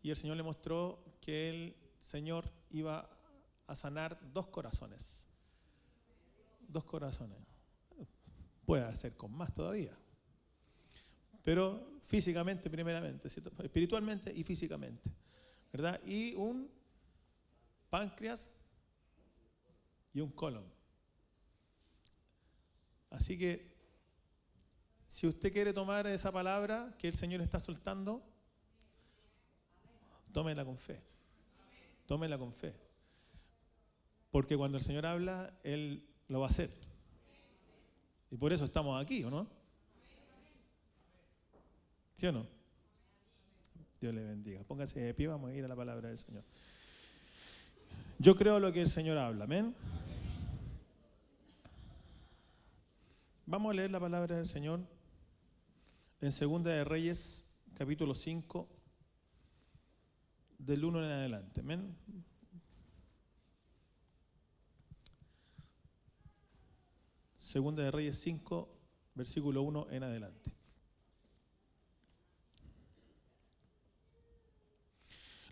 y el Señor le mostró que el Señor iba a sanar 2 corazones. 2 corazones. Puede ser con más todavía. Pero físicamente primeramente, ¿cierto? Espiritualmente y físicamente, ¿verdad? Y un páncreas y un colon. Así que, si usted quiere tomar esa palabra que el Señor está soltando, tómela con fe. Tómela con fe. Porque cuando el Señor habla, Él lo va a hacer. Y por eso estamos aquí, ¿o no? ¿Sí o no? Dios le bendiga. Póngase de pie, vamos a ir a la palabra del Señor. Yo creo lo que el Señor habla, amén. Vamos a leer la palabra del Señor en Segunda de Reyes, capítulo 5, del 1 en adelante, amén. Segunda de Reyes 5, versículo 1 en adelante.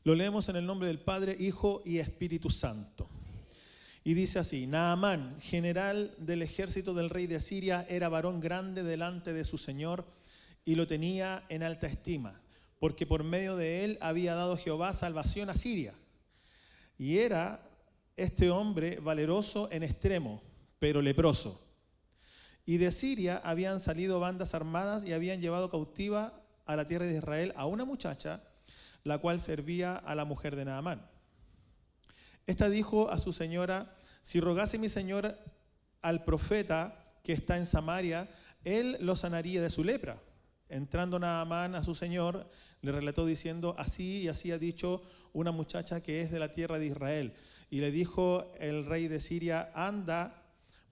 Lo leemos en el nombre del Padre, Hijo y Espíritu Santo. Y dice así: Naamán, general del ejército del rey de Asiria, era varón grande delante de su señor y lo tenía en alta estima, porque por medio de él había dado Jehová salvación a Siria. Y era este hombre valeroso en extremo, pero leproso. Y de Siria habían salido bandas armadas y habían llevado cautiva a la tierra de Israel a una muchacha, la cual servía a la mujer de Naamán. Esta dijo a su señora: si rogase mi señor al profeta que está en Samaria, él lo sanaría de su lepra. Entrando Naamán a su señor, le relató diciendo: así y así ha dicho una muchacha que es de la tierra de Israel. Y le dijo el rey de Siria: anda,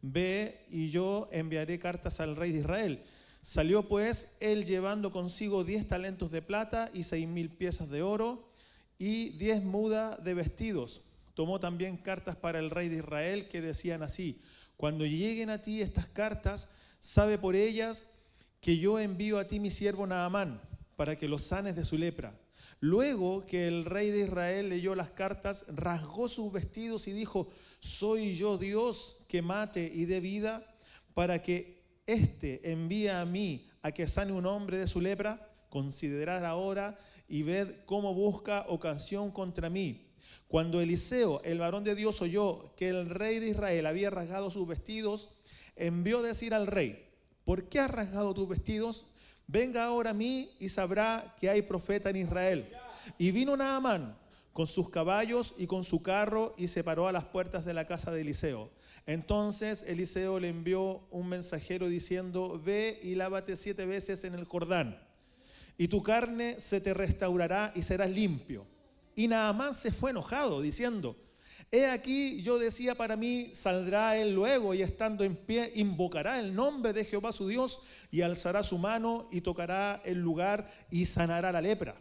ve, y yo enviaré cartas al rey de Israel. Salió pues él llevando consigo 10 talentos de plata y 6,000 piezas de oro y 10 mudas de vestidos. Tomó también cartas para el rey de Israel que decían así: cuando lleguen a ti estas cartas, sabe por ellas que yo envío a ti mi siervo Naamán, para que lo sanes de su lepra. Luego que el rey de Israel leyó las cartas, rasgó sus vestidos y dijo: ¿soy yo Dios que mate y dé vida, para que éste envíe a mí a que sane un hombre de su lepra? Considerad ahora y ved cómo busca ocasión contra mí. Cuando Eliseo, el varón de Dios, oyó que el rey de Israel había rasgado sus vestidos, envió decir al rey: ¿por qué has rasgado tus vestidos? Venga ahora a mí y sabrá que hay profeta en Israel. Y vino Naamán con sus caballos y con su carro y se paró a las puertas de la casa de Eliseo. Entonces Eliseo le envió un mensajero diciendo: ve y lávate 7 veces en el Jordán, y tu carne se te restaurará y serás limpio. Y Naamán se fue enojado, diciendo: he aquí, yo decía para mí, saldrá él luego y estando en pie, invocará el nombre de Jehová su Dios y alzará su mano y tocará el lugar y sanará la lepra.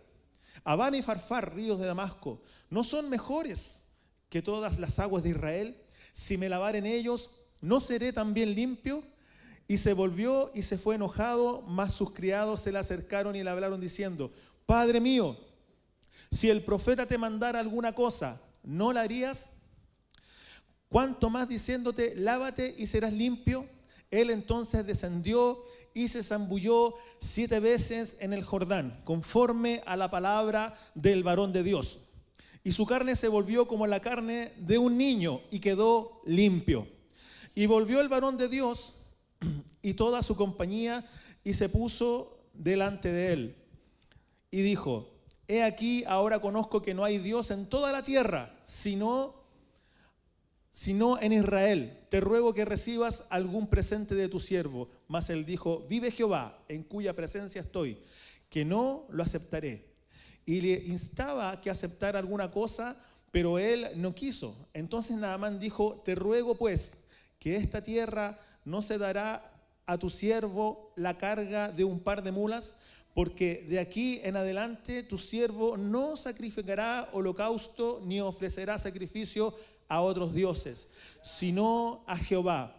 Abana y Farfar, ríos de Damasco, ¿no son mejores que todas las aguas de Israel? Si me lavare en ellos, ¿no seré también limpio? Y se volvió y se fue enojado, mas sus criados se le acercaron y le hablaron diciendo: Padre mío, si el profeta te mandara alguna cosa, ¿no la harías? ¿Cuánto más diciéndote: lávate y serás limpio? Él entonces descendió y se zambulló 7 veces en el Jordán, conforme a la palabra del varón de Dios. Y su carne se volvió como la carne de un niño y quedó limpio. Y volvió el varón de Dios y toda su compañía y se puso delante de él. Y dijo: he aquí, ahora conozco que no hay Dios en toda la tierra, sino en Israel. Te ruego que recibas algún presente de tu siervo. Mas él dijo: vive Jehová, en cuya presencia estoy, que no lo aceptaré. Y le instaba a que aceptara alguna cosa, pero él no quiso. Entonces Naamán dijo: te ruego pues que esta tierra no se dará a tu siervo la carga de un par de mulas, porque de aquí en adelante tu siervo no sacrificará holocausto ni ofrecerá sacrificio a otros dioses, sino a Jehová.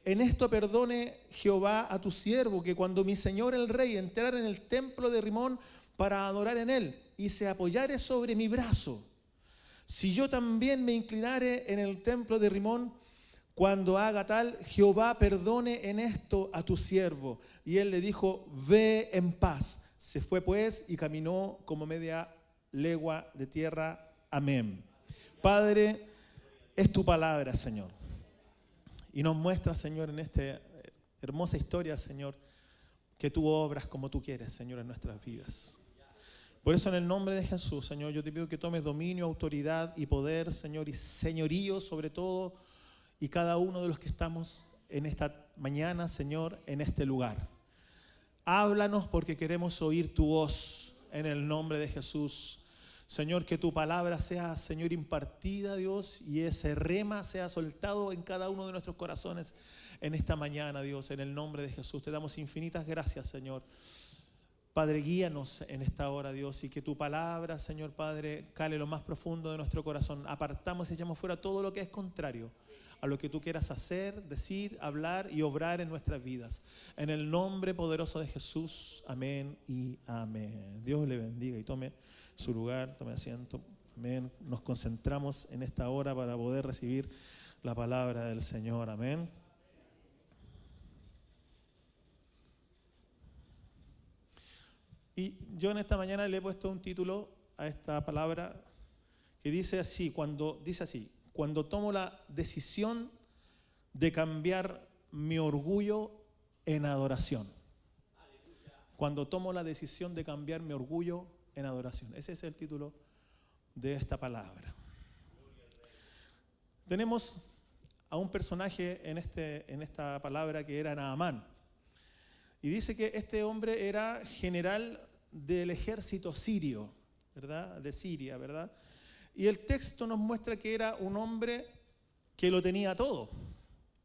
En esto perdone Jehová a tu siervo, que cuando mi señor el rey entrara en el templo de Rimón para adorar en él, y se apoyare sobre mi brazo, si yo también me inclinare en el templo de Rimón, cuando haga tal, Jehová perdone en esto a tu siervo. Y él le dijo, ve en paz. Se fue pues y caminó como media legua de tierra. Amén. Padre, es tu palabra, Señor. Y nos muestra, Señor, en esta hermosa historia, Señor, que tú obras como tú quieres, Señor, en nuestras vidas. Por eso, en el nombre de Jesús, Señor, yo te pido que tomes dominio, autoridad y poder, Señor, y señorío sobre todo y cada uno de los que estamos en esta mañana, Señor, en este lugar. Háblanos porque queremos oír tu voz en el nombre de Jesús. Señor, que tu palabra sea, Señor, impartida, Dios, y ese rema sea soltado en cada uno de nuestros corazones en esta mañana, Dios, en el nombre de Jesús. Te damos infinitas gracias, Señor. Padre, guíanos en esta hora, Dios, y que tu palabra, Señor Padre, cale lo más profundo de nuestro corazón. Apartamos y echamos fuera todo lo que es contrario a lo que tú quieras hacer, decir, hablar y obrar en nuestras vidas. En el nombre poderoso de Jesús, amén y amén. Dios le bendiga y tome su lugar, tome asiento. Amén. Nos concentramos en esta hora para poder recibir la palabra del Señor. Amén. Y yo en esta mañana le he puesto un título a esta palabra que dice así, cuando tomo la decisión de cambiar mi orgullo en adoración. Cuando tomo la decisión de cambiar mi orgullo en adoración. Ese es el título de esta palabra. Tenemos a un personaje en esta palabra que era Naamán. Y dice que este hombre era general del ejército sirio, ¿verdad? De Siria, ¿verdad? Y el texto nos muestra que era un hombre que lo tenía todo,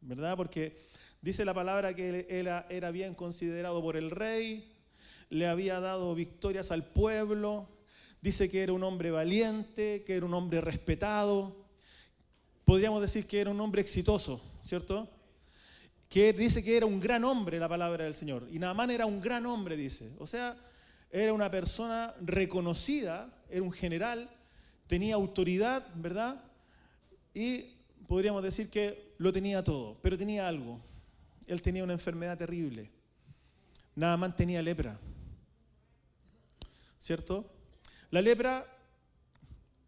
¿verdad? Porque dice la palabra que él era bien considerado por el rey, le había dado victorias al pueblo, dice que era un hombre valiente, que era un hombre respetado, podríamos decir que era un hombre exitoso, ¿cierto? Que dice que era un gran hombre la palabra del Señor. Y Naamán era un gran hombre, dice. O sea, era una persona reconocida, era un general, tenía autoridad, ¿verdad? Y podríamos decir que lo tenía todo, pero tenía algo. Él tenía una enfermedad terrible. Naamán tenía lepra, ¿cierto? La lepra,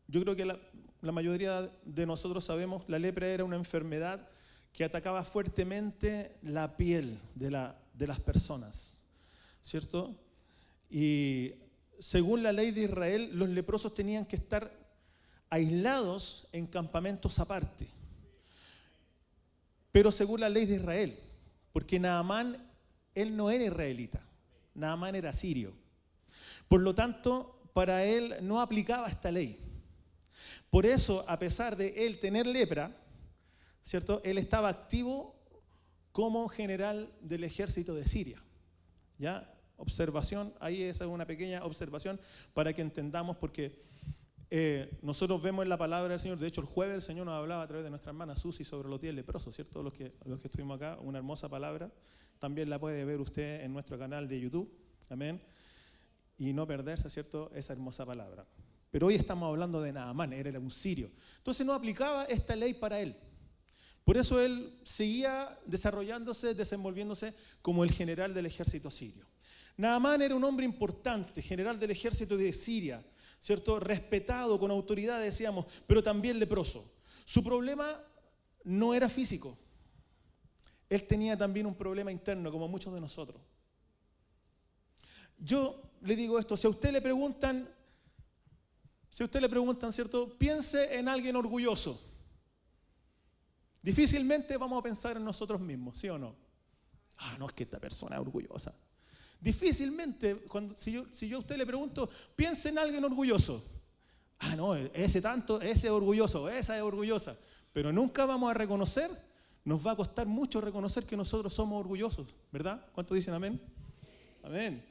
yo creo que la mayoría de nosotros sabemos, la lepra era una enfermedad que atacaba fuertemente la piel de las personas, ¿cierto? Y según la ley de Israel, los leprosos tenían que estar aislados en campamentos aparte. Pero según la ley de Israel, porque Naamán, él no era israelita, Naamán era sirio. Por lo tanto, para él no aplicaba esta ley. Por eso, a pesar de él tener lepra, ¿cierto? Él estaba activo como general del ejército de Siria. ¿Ya? Observación, ahí es una pequeña observación para que entendamos, porque nosotros vemos en la palabra del Señor, de hecho el jueves el Señor nos hablaba a través de nuestra hermana Susi sobre los 10 leprosos, ¿cierto? Los que estuvimos acá, una hermosa palabra, también la puede ver usted en nuestro canal de YouTube, amén, y no perderse, ¿cierto?, esa hermosa palabra. Pero hoy estamos hablando de Naamán, él era un sirio, entonces no aplicaba esta ley para él. Por eso él seguía desarrollándose, desenvolviéndose como el general del ejército sirio. Naamán era un hombre importante, general del ejército de Siria, ¿cierto? Respetado, con autoridad, decíamos, pero también leproso. Su problema no era físico. Él tenía también un problema interno, como muchos de nosotros. Yo le digo esto, si a usted le preguntan, ¿cierto? Piense en alguien orgulloso. Difícilmente vamos a pensar en nosotros mismos, ¿sí o no? No, es que esta persona es orgullosa. Difícilmente, si yo a usted le pregunto, piense en alguien orgulloso. No, ese es orgulloso, esa es orgullosa. Pero nunca vamos a reconocer, nos va a costar mucho reconocer que nosotros somos orgullosos, ¿verdad? ¿Cuántos dicen amén? Amén,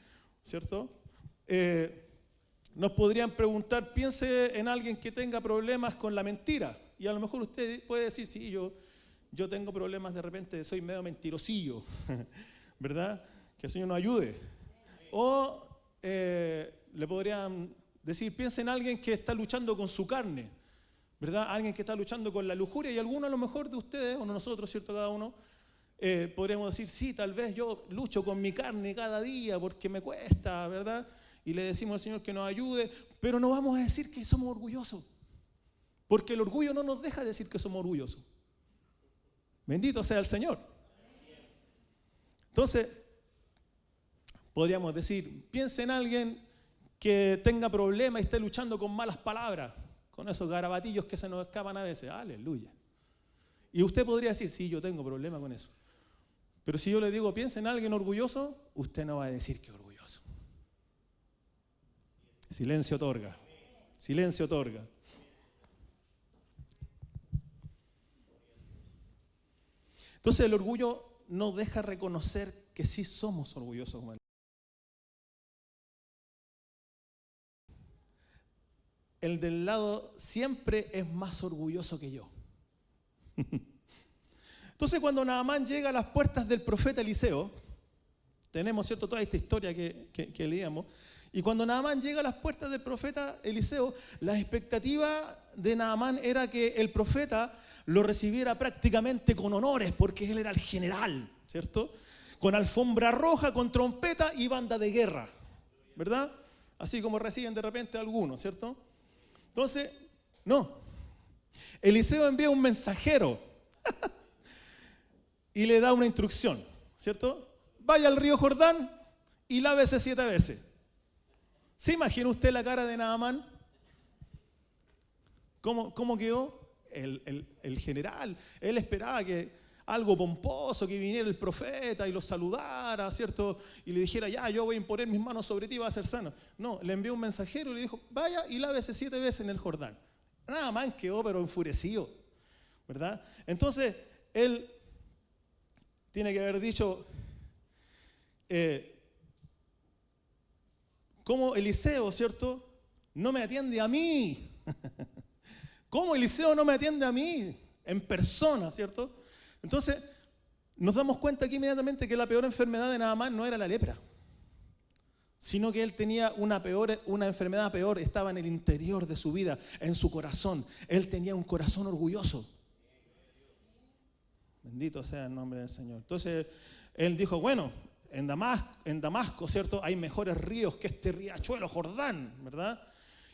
¿cierto? Nos podrían preguntar, piense en alguien que tenga problemas con la mentira. Y a lo mejor usted puede decir, sí, yo tengo problemas de repente, soy medio mentirosillo, ¿verdad? Que el Señor nos ayude. O le podrían decir, piensa en alguien que está luchando con su carne, ¿verdad? Alguien que está luchando con la lujuria, y alguno a lo mejor de ustedes, o nosotros, ¿cierto? Cada uno, podríamos decir, sí, tal vez yo lucho con mi carne cada día porque me cuesta, ¿verdad? Y le decimos al Señor que nos ayude, pero no vamos a decir que somos orgullosos, porque el orgullo no nos deja decir que somos orgullosos. Bendito sea el Señor. Entonces, podríamos decir, piensa en alguien que tenga problemas y esté luchando con malas palabras, con esos garabatillos que se nos escapan a veces. Aleluya. Y usted podría decir, sí, yo tengo problemas con eso. Pero si yo le digo, piensa en alguien orgulloso, usted no va a decir que es orgulloso. Silencio otorga. Silencio otorga. Entonces el orgullo no deja reconocer que sí somos orgullosos. El del lado siempre es más orgulloso que yo. Entonces cuando Naamán llega a las puertas del profeta Eliseo, tenemos, ¿cierto?, toda esta historia que leíamos, y cuando Naamán llega a las puertas del profeta Eliseo, la expectativa de Naamán era que el profeta lo recibiera prácticamente con honores, porque él era el general, ¿cierto? Con alfombra roja, con trompeta y banda de guerra, ¿verdad? Así como reciben de repente algunos, ¿cierto? Entonces, no. Eliseo envía un mensajero y le da una instrucción, ¿cierto? Vaya al río Jordán y lávese 7 veces. ¿Se imagina usted la cara de Naamán? ¿Cómo quedó? El general, él esperaba que algo pomposo, que viniera el profeta y lo saludara, ¿cierto? Y le dijera, ya, yo voy a imponer mis manos sobre ti y vas a ser sano. No, le envió un mensajero y le dijo, vaya y lávese 7 veces en el Jordán. Naamán quedó pero enfurecido, ¿verdad? Entonces, él tiene que haber dicho, ¿cómo Eliseo, ¿cierto?, no me atiende a mí? ¿Cómo Eliseo no me atiende a mí en persona, ¿cierto? Entonces, nos damos cuenta aquí inmediatamente que la peor enfermedad de Naamán no era la lepra, sino que él tenía una enfermedad peor, estaba en el interior de su vida, en su corazón. Él tenía un corazón orgulloso. Bendito sea el nombre del Señor. Entonces, él dijo, bueno, en Damasco, ¿cierto?, hay mejores ríos que este riachuelo Jordán, ¿verdad?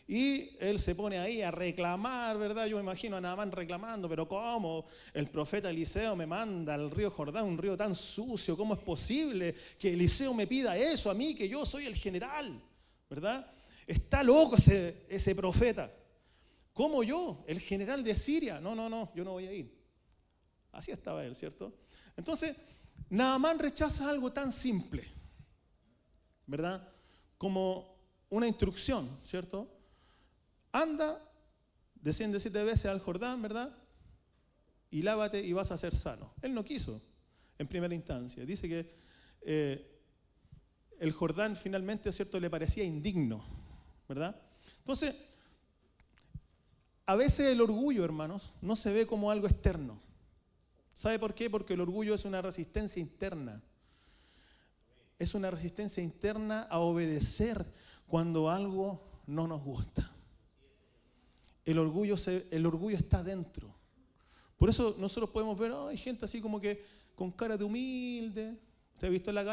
Y él se pone ahí a reclamar, ¿verdad? Yo me imagino a Naamán reclamando, pero ¿cómo? El profeta Eliseo me manda al río Jordán, un río tan sucio. ¿Cómo es posible que Eliseo me pida eso a mí, que yo soy el general? ¿Verdad? Está loco ese profeta. ¿Cómo yo, el general de Siria? No, yo no voy a ir. Así estaba él, ¿cierto? Entonces, Naamán rechaza algo tan simple, ¿verdad? Como una instrucción, ¿cierto? Anda, desciende 7 veces al Jordán, ¿verdad? Y lávate y vas a ser sano. Él no quiso en primera instancia. Dice que el Jordán finalmente, ¿cierto?, le parecía indigno, ¿verdad? Entonces, a veces el orgullo, hermanos, no se ve como algo externo. ¿Sabe por qué? Porque el orgullo es una resistencia interna. Es una resistencia interna a obedecer cuando algo no nos gusta. El orgullo está dentro. Por eso nosotros podemos ver, hay gente así como que con cara de humilde. ¿Usted ha visto la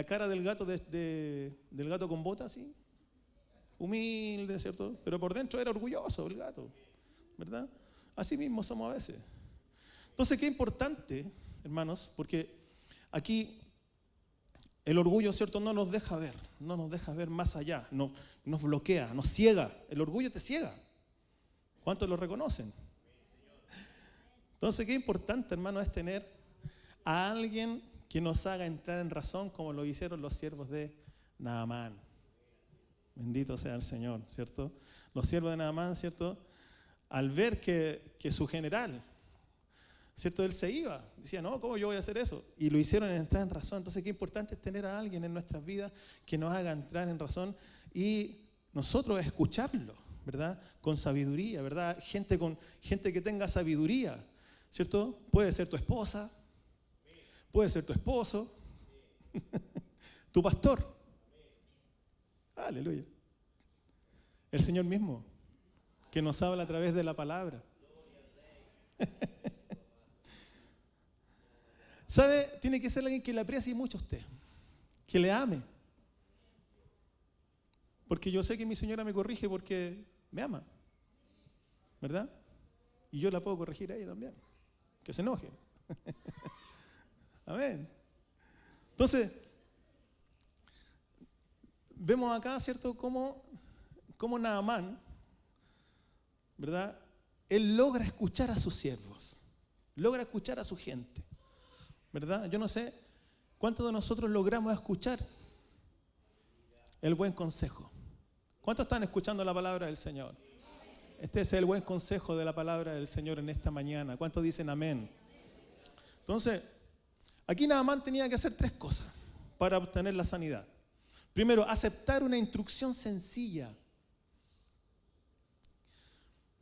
cara del gato del gato con botas así? Humilde, ¿cierto? Pero por dentro era orgulloso el gato, ¿verdad? Así mismo somos a veces. Entonces, qué importante, hermanos, porque aquí el orgullo, ¿cierto?, no nos deja ver más allá, nos bloquea, nos ciega. El orgullo te ciega. ¿Cuántos lo reconocen? Entonces, qué importante, hermano, es tener a alguien que nos haga entrar en razón como lo hicieron los siervos de Naamán. Bendito sea el Señor, ¿cierto? Los siervos de Naamán, ¿cierto?, al ver que su general, ¿cierto?, él se iba, decía, no, ¿cómo yo voy a hacer eso? Y lo hicieron entrar en razón. Entonces, qué importante es tener a alguien en nuestras vidas que nos haga entrar en razón y nosotros escucharlo, ¿verdad? Con sabiduría, ¿verdad? Gente que tenga sabiduría, ¿cierto? Puede ser tu esposa, puede ser tu esposo, tu pastor. Aleluya. El Señor mismo, que nos habla a través de la palabra. ¿Sabe? Tiene que ser alguien que le aprecie mucho a usted, que le ame. Porque yo sé que mi señora me corrige porque me ama, ¿verdad? Y yo la puedo corregir a ella también, que se enoje. Amén. Entonces, vemos acá, ¿cierto?, cómo Naamán, ¿verdad?, él logra escuchar a sus siervos, logra escuchar a su gente, ¿verdad? Yo no sé cuántos de nosotros logramos escuchar el buen consejo. ¿Cuántos están escuchando la palabra del Señor? Este es el buen consejo de la palabra del Señor en esta mañana. ¿Cuántos dicen amén? Entonces, aquí Naamán tenía que hacer 3 cosas para obtener la sanidad. Primero, aceptar una instrucción sencilla.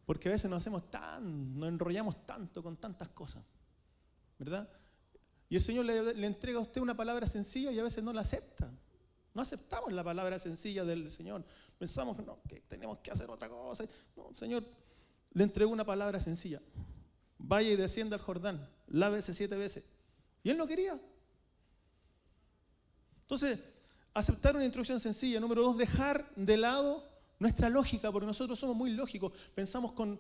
Porque a veces nos enrollamos tanto con tantas cosas, ¿verdad? Y el Señor le entrega a usted una palabra sencilla y a veces no la acepta. No aceptamos la palabra sencilla del Señor. Pensamos que tenemos que hacer otra cosa. No, el Señor le entregó una palabra sencilla. Vaya y descienda al Jordán, lávese 7 veces. Y él no quería. Entonces, aceptar una instrucción sencilla. Número 2, dejar de lado nuestra lógica, porque nosotros somos muy lógicos. Pensamos con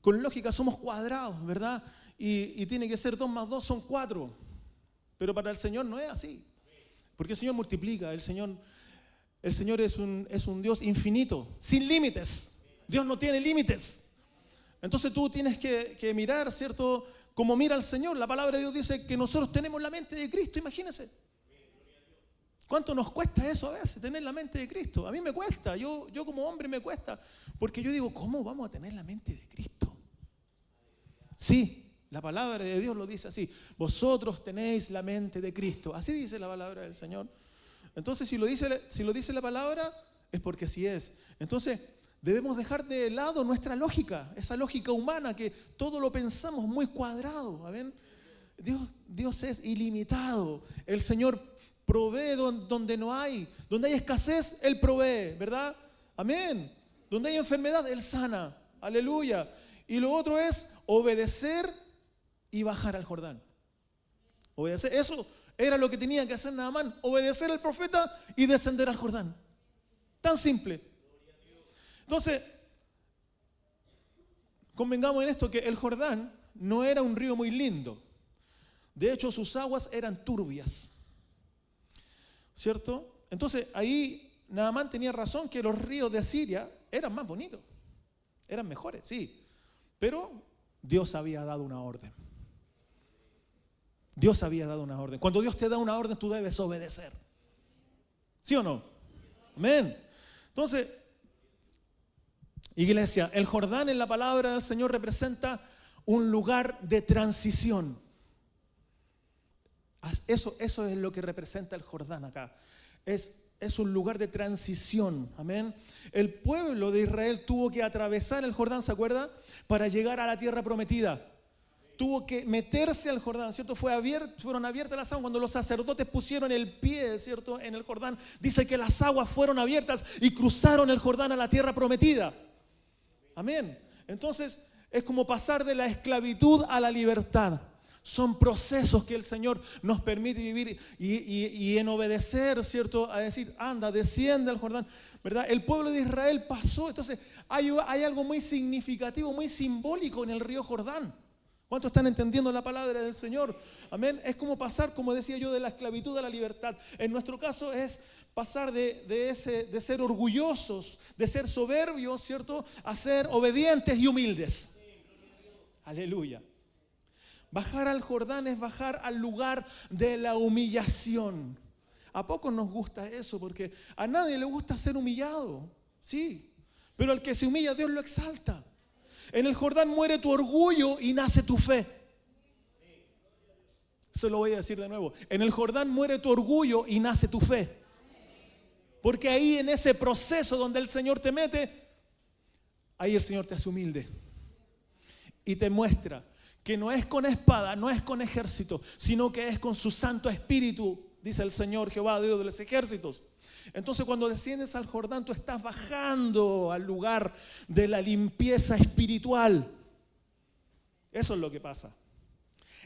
lógica, somos cuadrados, ¿verdad? Y tiene que ser 2 más 2 son 4. Pero para el Señor no es así. Porque el Señor multiplica, el Señor es un Dios infinito, sin límites. Dios no tiene límites. Entonces tú tienes que mirar, ¿cierto?, como mira el Señor. La palabra de Dios dice que nosotros tenemos la mente de Cristo, imagínense. ¿Cuánto nos cuesta eso a veces, tener la mente de Cristo? A mí me cuesta, yo como hombre me cuesta, porque yo digo, ¿cómo vamos a tener la mente de Cristo? Sí. La palabra de Dios lo dice así: vosotros tenéis la mente de Cristo. Así dice la palabra del Señor. Entonces, si lo dice la palabra, es porque así es. Entonces, debemos dejar de lado nuestra lógica, esa lógica humana que todo lo pensamos muy cuadrado. ¿Ven? Dios es ilimitado. El Señor provee donde no hay. Donde hay escasez, Él provee, ¿verdad? Amén. Donde hay enfermedad, Él sana. Aleluya. Y lo otro es obedecer y bajar al Jordán. Obedecer. Eso era lo que tenía que hacer Naamán. Obedecer al profeta y descender al Jordán. Tan simple. Entonces, convengamos en esto, que el Jordán no era un río muy lindo. De hecho, sus aguas eran turbias, ¿cierto? Entonces, ahí Naamán tenía razón, que los ríos de Siria eran más bonitos. Eran mejores, sí. Pero Dios había dado una orden. Dios había dado una orden. Cuando Dios te da una orden, tú debes obedecer. ¿Sí o no? Amén. Entonces, iglesia, el Jordán en la palabra del Señor representa un lugar de transición. Eso es lo que representa el Jordán acá. Es un lugar de transición. Amén. El pueblo de Israel tuvo que atravesar el Jordán, ¿se acuerda?, para llegar a la tierra prometida. Tuvo que meterse al Jordán, ¿cierto? Fueron abiertas las aguas. Cuando los sacerdotes pusieron el pie, ¿cierto?, en el Jordán, dice que las aguas fueron abiertas y cruzaron el Jordán a la tierra prometida. Amén. Entonces, es como pasar de la esclavitud a la libertad. Son procesos que el Señor nos permite vivir y en obedecer, ¿cierto?, a decir, anda, desciende al Jordán, ¿verdad? El pueblo de Israel pasó. Entonces, hay algo muy significativo, muy simbólico en el río Jordán. ¿Cuántos están entendiendo la palabra del Señor? Amén. Es como pasar, como decía yo, de la esclavitud a la libertad. En nuestro caso es pasar de ser orgullosos, de ser soberbios, ¿cierto?, a ser obedientes y humildes. Aleluya. Bajar al Jordán es bajar al lugar de la humillación. ¿A poco nos gusta eso? Porque a nadie le gusta ser humillado, sí. Pero al que se humilla, Dios lo exalta. En el Jordán muere tu orgullo y nace tu fe. Se lo voy a decir de nuevo. En el Jordán muere tu orgullo y nace tu fe. Porque ahí, en ese proceso donde el Señor te mete, ahí el Señor te hace humilde y te muestra que no es con espada, no es con ejército, sino que es con su Santo Espíritu, dice el Señor Jehová, Dios de los ejércitos. Entonces cuando desciendes al Jordán, tú estás bajando al lugar de la limpieza espiritual. Eso es lo que pasa.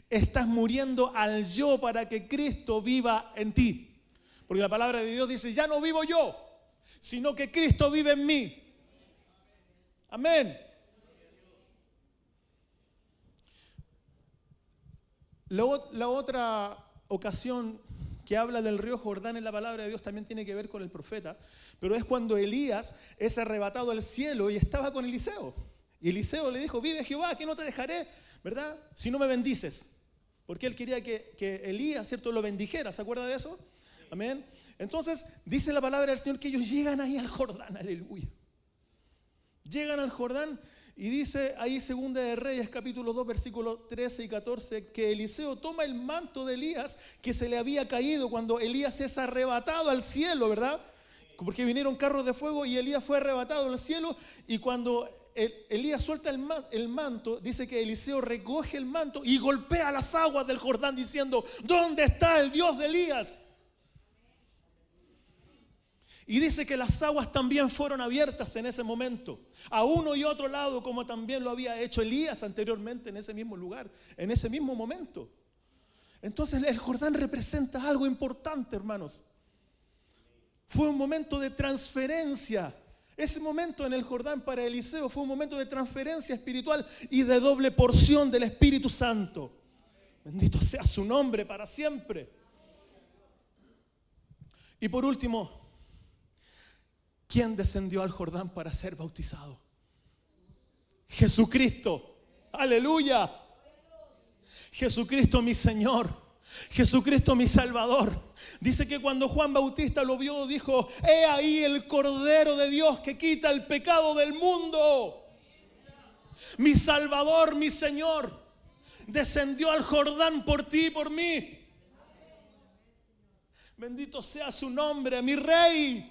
Estás muriendo al yo para que Cristo viva en ti. Porque la palabra de Dios dice, ya no vivo yo, sino que Cristo vive en mí. Amén. La otra ocasión que habla del río Jordán en la palabra de Dios también tiene que ver con el profeta, pero es cuando Elías es arrebatado al cielo y estaba con Eliseo. Y Eliseo le dijo, vive Jehová, que no te dejaré, ¿verdad? Si no me bendices. Porque él quería que Elías, ¿cierto?, lo bendijera. ¿Se acuerda de eso? Amén. Entonces, dice la palabra del Señor que ellos llegan ahí al Jordán, aleluya. Llegan al Jordán y dice ahí 2 de Reyes, capítulo 2, versículos 13 y 14, que Eliseo toma el manto de Elías que se le había caído cuando Elías es arrebatado al cielo, ¿verdad? Porque vinieron carros de fuego y Elías fue arrebatado al cielo, y cuando Elías suelta el manto, dice que Eliseo recoge el manto y golpea las aguas del Jordán diciendo, ¿dónde está el Dios de Elías? Y dice que las aguas también fueron abiertas en ese momento, a uno y otro lado, como también lo había hecho Elías anteriormente en ese mismo lugar, en ese mismo momento. Entonces el Jordán representa algo importante, hermanos. Fue un momento de transferencia. Ese momento en el Jordán para Eliseo fue un momento de transferencia espiritual y de doble porción del Espíritu Santo. Bendito sea su nombre para siempre. Y por último, ¿quién descendió al Jordán para ser bautizado? Jesucristo. Aleluya. Jesucristo mi Señor. Jesucristo mi Salvador. Dice que cuando Juan Bautista lo vio, dijo, he ahí el Cordero de Dios que quita el pecado del mundo. Mi Salvador, mi Señor, descendió al Jordán por ti y por mí. Bendito sea su nombre, mi Rey.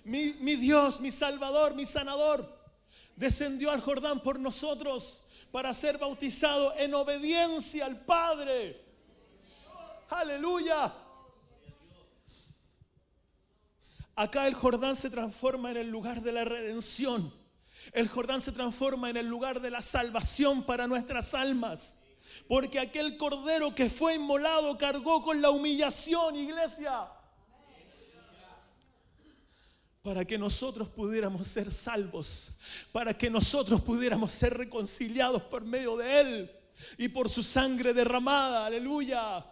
Mi Dios, mi Salvador, mi Sanador, descendió al Jordán por nosotros para ser bautizado en obediencia al Padre. Aleluya. Acá el Jordán se transforma en el lugar de la redención. El Jordán se transforma en el lugar de la salvación para nuestras almas. Porque aquel cordero que fue inmolado cargó con la humillación, iglesia, para que nosotros pudiéramos ser salvos, para que nosotros pudiéramos ser reconciliados por medio de Él y por su sangre derramada, aleluya.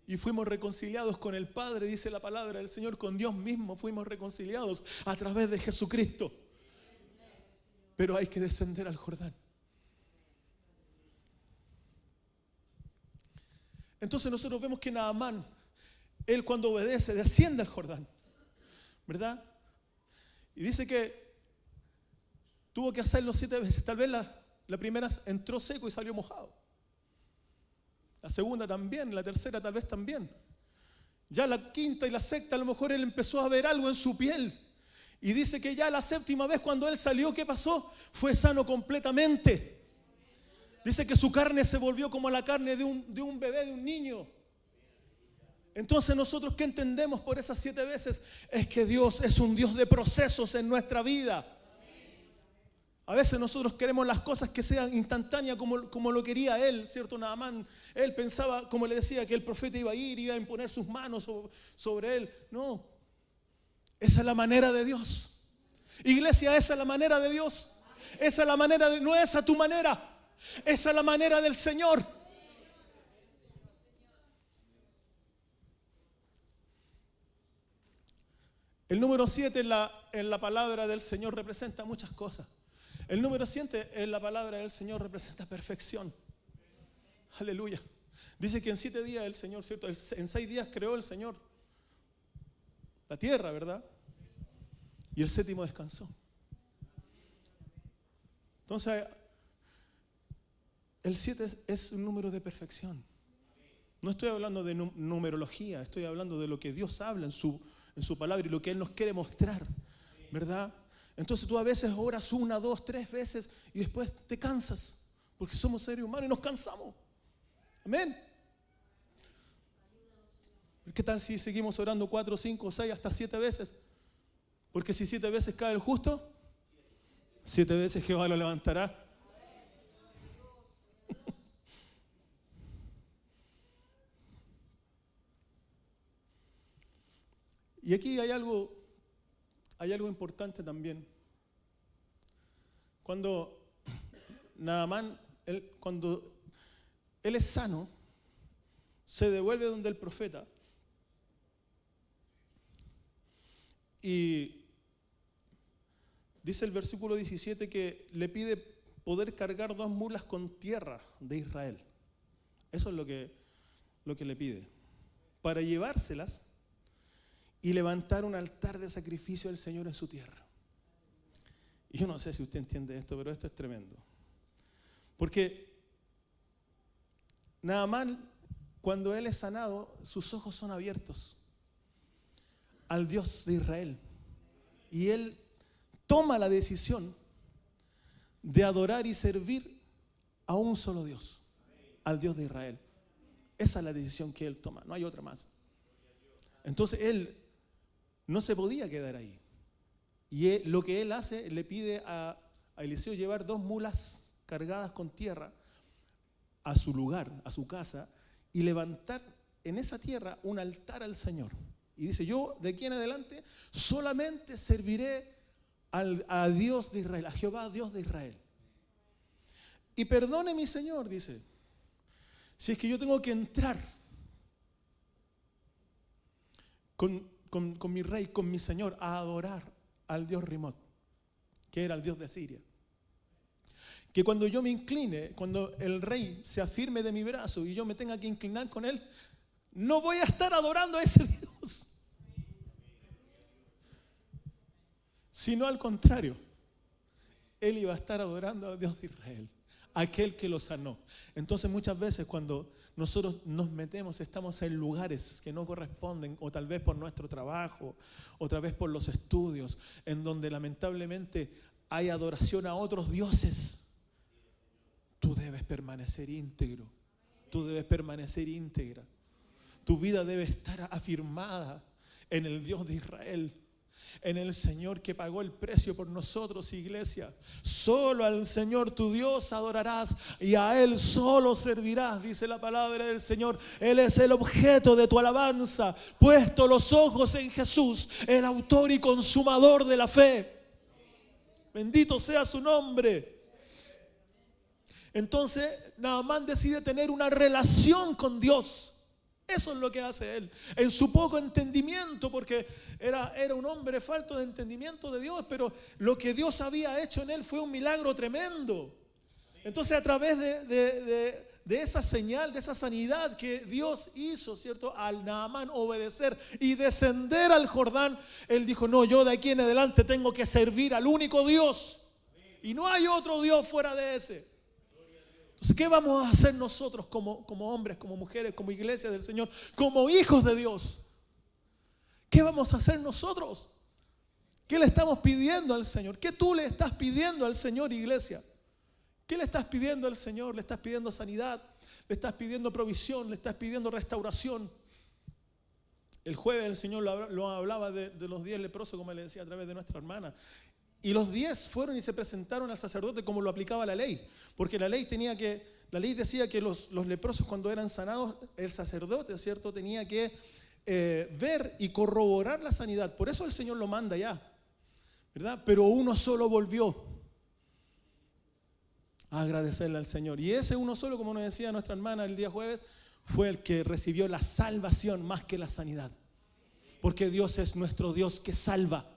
Y fuimos reconciliados con el Padre, dice la palabra del Señor, con Dios mismo fuimos reconciliados a través de Jesucristo. Pero hay que descender al Jordán. Entonces nosotros vemos que Naamán, él cuando obedece, desciende al Jordán, ¿verdad? Y dice que tuvo que hacerlo 7 veces. Tal vez la primera entró seco y salió mojado. La segunda también, la tercera tal vez también. Ya la quinta y la sexta a lo mejor él empezó a ver algo en su piel. Y dice que ya la 7ª vez cuando él salió, ¿qué pasó? Fue sano completamente. Dice que su carne se volvió como la carne de un bebé, de un niño. Entonces nosotros, ¿qué entendemos por esas 7 veces? Es que Dios es un Dios de procesos en nuestra vida. A veces nosotros queremos las cosas que sean instantáneas como lo quería él, ¿cierto? Naamán, él pensaba, como le decía, que el profeta iba a ir, iba a imponer sus manos sobre él. No, esa es la manera de Dios. Iglesia, esa es la manera de Dios. Esa es la manera no es a tu manera, esa es la manera del Señor. El número 7 en la palabra del Señor representa muchas cosas. El número 7 en la palabra del Señor representa perfección. Aleluya. Dice que en 7 días el Señor, ¿cierto? En 6 días creó el Señor la tierra, ¿verdad? Y el 7º descansó. Entonces, el 7 es un número de perfección. No estoy hablando de numerología, estoy hablando de lo que Dios habla en su palabra y lo que Él nos quiere mostrar, ¿verdad? Entonces tú a veces oras 1, 2, 3 veces y después te cansas, porque somos seres humanos y nos cansamos. Amén. ¿qué tal si seguimos orando 4, 5, 6, hasta 7 veces? Porque si 7 veces cae el justo, 7 veces Jehová lo levantará. Y aquí hay algo importante también. Cuando Naamán, cuando él es sano, se devuelve donde el profeta y dice el versículo 17 que le pide poder cargar 2 mulas con tierra de Israel. Eso es lo que le pide, para llevárselas y levantar un altar de sacrificio al Señor en su tierra. Y yo no sé si usted entiende esto, pero esto es tremendo. Porque Naamán, cuando él es sanado, sus ojos son abiertos al Dios de Israel. Y él toma la decisión de adorar y servir a un solo Dios, al Dios de Israel. Esa es la decisión que él toma, no hay otra más. Entonces él no se podía quedar ahí. Y lo que él hace, le pide a Eliseo llevar 2 mulas cargadas con tierra a su lugar, a su casa, y levantar en esa tierra un altar al Señor. Y dice, yo de aquí en adelante solamente serviré a Dios de Israel, a Jehová, Dios de Israel. Y perdone mi Señor, dice, si es que yo tengo que entrar con mi rey, con mi Señor, a adorar al Dios Rimot, que era el Dios de Siria. Que cuando yo me incline, cuando el rey se afirme de mi brazo y yo me tenga que inclinar con él, no voy a estar adorando a ese Dios, sino al contrario, él iba a estar adorando al Dios de Israel, aquel que lo sanó. Entonces muchas veces cuando nosotros nos metemos, estamos en lugares que no corresponden, o tal vez por nuestro trabajo, o tal vez por los estudios, en donde lamentablemente hay adoración a otros dioses. Tú debes permanecer íntegro, tú debes permanecer íntegra. Tu vida debe estar afirmada en el Dios de Israel, en el Señor que pagó el precio por nosotros, iglesia. Solo al Señor tu Dios adorarás y a Él solo servirás, dice la palabra del Señor. Él es el objeto de tu alabanza, puesto los ojos en Jesús, el autor y consumador de la fe. Bendito sea su nombre. Entonces Naamán decide tener una relación con Dios. Eso es lo que hace él, en su poco entendimiento, porque era un hombre falto de entendimiento de Dios, pero lo que Dios había hecho en él fue un milagro tremendo. Entonces a través de esa señal, de esa sanidad que Dios hizo, ¿cierto?, al Naamán obedecer y descender al Jordán, él dijo, no, yo de aquí en adelante tengo que servir al único Dios y no hay otro Dios fuera de ese. Entonces, ¿qué vamos a hacer nosotros como hombres, como mujeres, como iglesia del Señor, como hijos de Dios? ¿Qué vamos a hacer nosotros? ¿Qué le estamos pidiendo al Señor? ¿Qué tú le estás pidiendo al Señor, iglesia? ¿Qué le estás pidiendo al Señor? ¿Le estás pidiendo sanidad? ¿Le estás pidiendo provisión? ¿Le estás pidiendo restauración? El jueves el Señor lo hablaba de los 10 leprosos, como le decía, a través de nuestra hermana. Y los 10 fueron y se presentaron al sacerdote como lo aplicaba la ley. Porque la ley decía que los leprosos, cuando eran sanados, el sacerdote, ¿cierto?, tenía que ver y corroborar la sanidad. Por eso el Señor lo manda ya, ¿verdad? Pero uno solo volvió a agradecerle al Señor. Y ese uno solo, como nos decía nuestra hermana el día jueves, fue el que recibió la salvación más que la sanidad. Porque Dios es nuestro Dios que salva.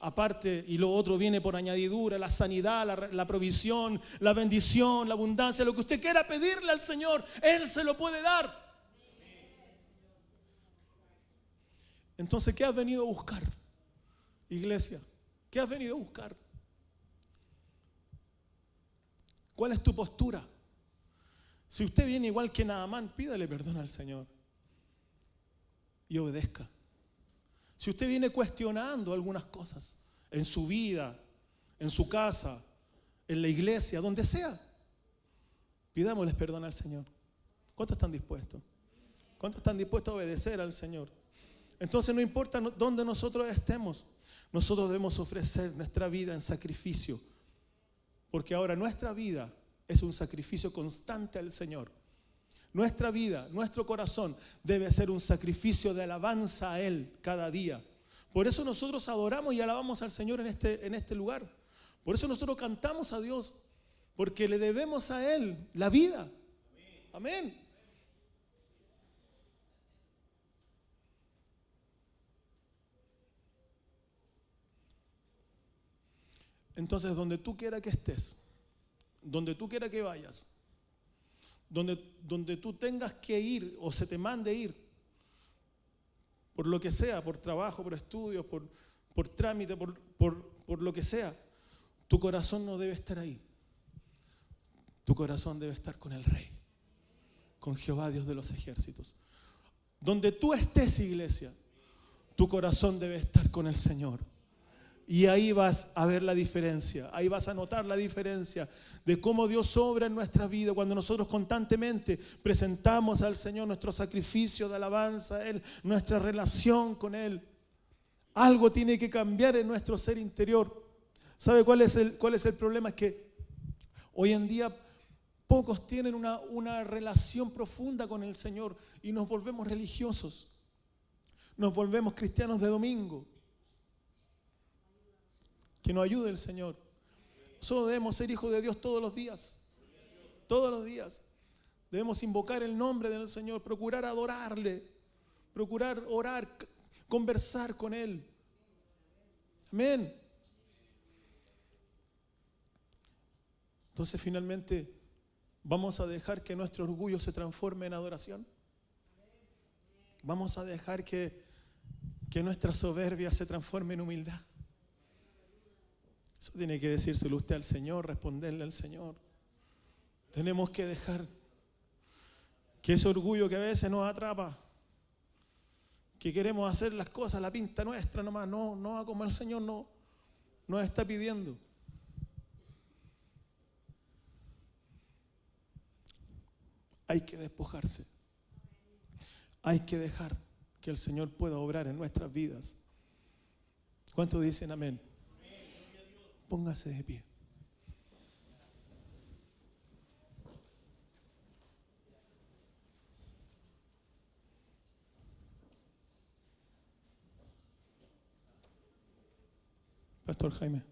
Aparte, y lo otro viene por añadidura, la sanidad, la provisión, la bendición, la abundancia, lo que usted quiera pedirle al Señor, Él se lo puede dar. Entonces, ¿qué has venido a buscar, iglesia? ¿Qué has venido a buscar? ¿Cuál es tu postura? Si usted viene igual que Naamán, pídale perdón al Señor y obedezca. Si usted viene cuestionando algunas cosas en su vida, en su casa, en la iglesia, donde sea, pidámosles perdón al Señor. ¿Cuántos están dispuestos? ¿Cuántos están dispuestos a obedecer al Señor? Entonces no importa dónde nosotros estemos, nosotros debemos ofrecer nuestra vida en sacrificio. Porque ahora nuestra vida es un sacrificio constante al Señor. Nuestra vida, nuestro corazón debe ser un sacrificio de alabanza a Él cada día. Por eso nosotros adoramos y alabamos al Señor en este lugar. Por eso nosotros cantamos a Dios, porque le debemos a Él la vida. Amén. Entonces, donde tú quieras que estés, donde tú quieras que vayas, donde tú tengas que ir o se te mande ir, por lo que sea, por trabajo, por estudios, por trámite, por lo que sea, tu corazón no debe estar ahí. Tu corazón debe estar con el Rey, con Jehová, Dios de los ejércitos. Donde tú estés, iglesia, tu corazón debe estar con el Señor. Y ahí vas a ver la diferencia, ahí vas a notar la diferencia de cómo Dios obra en nuestra vida cuando nosotros constantemente presentamos al Señor nuestro sacrificio de alabanza a Él, nuestra relación con Él. Algo tiene que cambiar en nuestro ser interior. ¿Sabe cuál es el problema? Es que hoy en día pocos tienen una relación profunda con el Señor y nos volvemos religiosos, nos volvemos cristianos de domingo. Que nos ayude el Señor. Solo debemos ser hijos de Dios todos los días. Todos los días. Debemos invocar el nombre del Señor, procurar adorarle, procurar orar, conversar con Él. Amén. Entonces finalmente, ¿vamos a dejar que nuestro orgullo se transforme en adoración? ¿Vamos a dejar que nuestra soberbia se transforme en humildad? Eso tiene que decírselo usted al Señor, responderle al Señor. Tenemos que dejar que ese orgullo que a veces nos atrapa, que queremos hacer las cosas a la pinta nuestra nomás, no a como el Señor nos está pidiendo. Hay que despojarse. Hay que dejar que el Señor pueda obrar en nuestras vidas. ¿Cuántos dicen amén? Póngase de pie. Pastor Jaime.